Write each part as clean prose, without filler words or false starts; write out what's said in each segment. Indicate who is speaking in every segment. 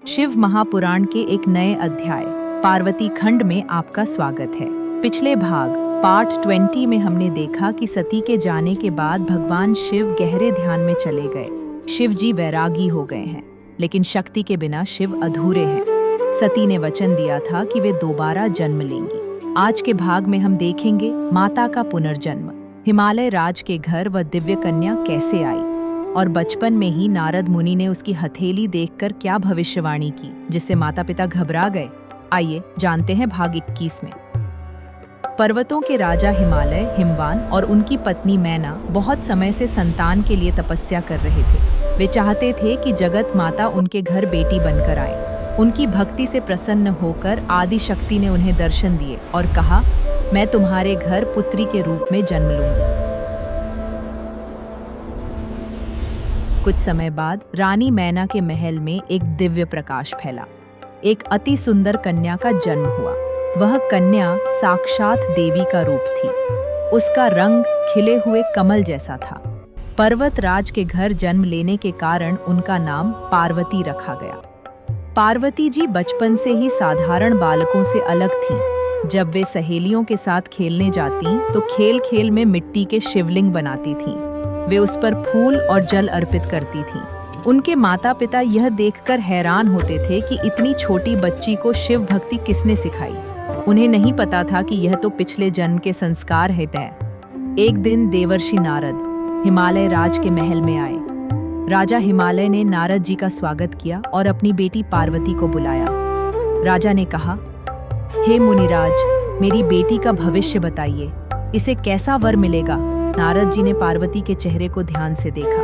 Speaker 1: शिव महापुराण के एक नए अध्याय पार्वती खंड में आपका स्वागत है। पिछले भाग पार्ट 20 में हमने देखा कि सती के जाने के बाद भगवान शिव गहरे ध्यान में चले गए। शिव जी वैरागी हो गए हैं, लेकिन शक्ति के बिना शिव अधूरे हैं। सती ने वचन दिया था कि वे दोबारा जन्म लेंगी। आज के भाग में हम देखेंगे माता का पुनर्जन्म, हिमालय राज के घर वह दिव्य कन्या कैसे आई, और बचपन में ही नारद मुनि ने उसकी हथेली देखकर क्या भविष्यवाणी की जिससे माता पिता घबरा गए। आइए जानते हैं भाग 21 में। पर्वतों के राजा हिमालय, हिमवान और उनकी पत्नी मैना बहुत समय से संतान के लिए तपस्या कर रहे थे। वे चाहते थे कि जगत माता उनके घर बेटी बनकर आए। उनकी भक्ति से प्रसन्न होकर आदि शक्ति ने उन्हें दर्शन दिए और कहा, मैं तुम्हारे घर पुत्री के रूप में जन्म लूंगी। कुछ समय बाद रानी मैना के महल में एक दिव्य प्रकाश फैला। एक अति सुंदर कन्या का जन्म हुआ। वह कन्या साक्षात देवी का रूप थी। उसका रंग खिले हुए कमल जैसा था। पर्वत राज के घर जन्म लेने के कारण उनका नाम पार्वती रखा गया। पार्वती जी बचपन से ही साधारण बालकों से अलग थीं। जब वे सहेलियों के साथ खेलने जातीं तो खेल खेल में मिट्टी के शिवलिंग बनाती थीं। वे उस पर फूल और जल अर्पित करती थीं। उनके माता पिता यह देखकर हैरान होते थे कि इतनी छोटी बच्ची को शिव भक्ति किसने सिखाई। उन्हें नहीं पता था कि यह तो पिछले जन्म के संस्कार है तय। एक दिन देवर्षि नारद हिमालय राज के महल में आए। राजा हिमालय ने नारद जी का स्वागत किया और अपनी बेटी पार्वती को बुलाया। राजा ने कहा, हे मुनिराज, मेरी बेटी का भविष्य बताइए, इसे कैसा वर मिलेगा। नारद जी ने पार्वती के चेहरे को ध्यान से देखा।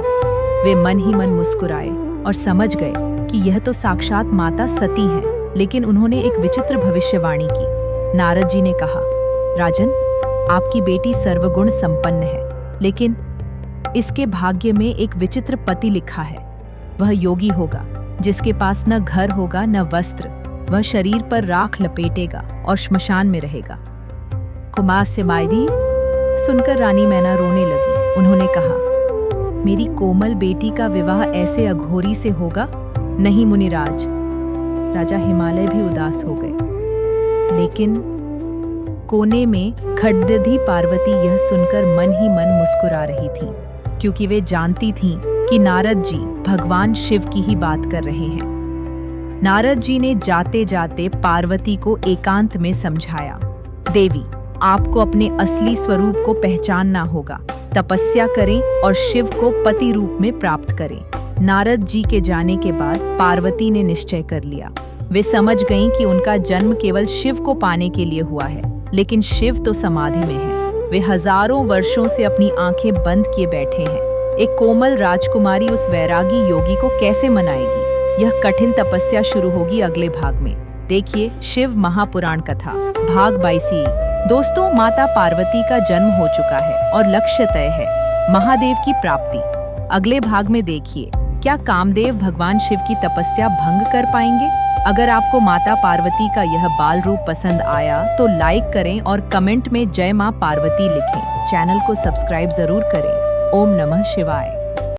Speaker 1: वे मन ही मन मुस्कुराए और समझ गए कि यह तो साक्षात माता सती है, लेकिन उन्होंने एक विचित्र भविष्यवाणी की। नारद जी ने कहा, राजन, आपकी बेटी सर्वगुण संपन्न है, लेकिन इसके भाग्य में एक विचित्र पति लिखा है। वह योगी होगा, जिसके पास न घर होगा न वस्त्र। वह शरीर पर राख लपेटेगा और श्मशान में रहेगा। कुमार से मायरी सुनकर रानी मैना रोने लगी। उन्होंने कहा, मेरी कोमल बेटी का विवाह ऐसे अघोरी से होगा? नहीं मुनिराज। राजा हिमालय भी उदास हो गए। लेकिन कोने में खड्डधी पार्वती यह सुनकर मन ही मन मुस्कुरा रही थी, क्योंकि वे जानती थीं कि नारद जी भगवान शिव की ही बात कर रहे हैं। नारद जी ने जाते जाते पार्वती को एकांत में समझाया, देवी, आपको अपने असली स्वरूप को पहचानना होगा। तपस्या करें और शिव को पति रूप में प्राप्त करें। नारद जी के जाने के बाद पार्वती ने निश्चय कर लिया। वे समझ गईं कि उनका जन्म केवल शिव को पाने के लिए हुआ है, लेकिन शिव तो समाधि में है। वे हजारों वर्षों से अपनी आंखें बंद किए बैठे हैं। एक कोमल राजकुमारी उस वैरागी योगी को कैसे मनाएगी? यह कठिन तपस्या शुरू होगी अगले भाग में। देखिए शिव महापुराण कथा भाग 22। दोस्तों, माता पार्वती का जन्म हो चुका है और लक्ष्य तय है, महादेव की प्राप्ति। अगले भाग में देखिए, क्या कामदेव भगवान शिव की तपस्या भंग कर पाएंगे? अगर आपको माता पार्वती का यह बाल रूप पसंद आया तो लाइक करें और कमेंट में जय मां पार्वती लिखें। चैनल को सब्सक्राइब जरूर करें। ओम नमः शिवाय।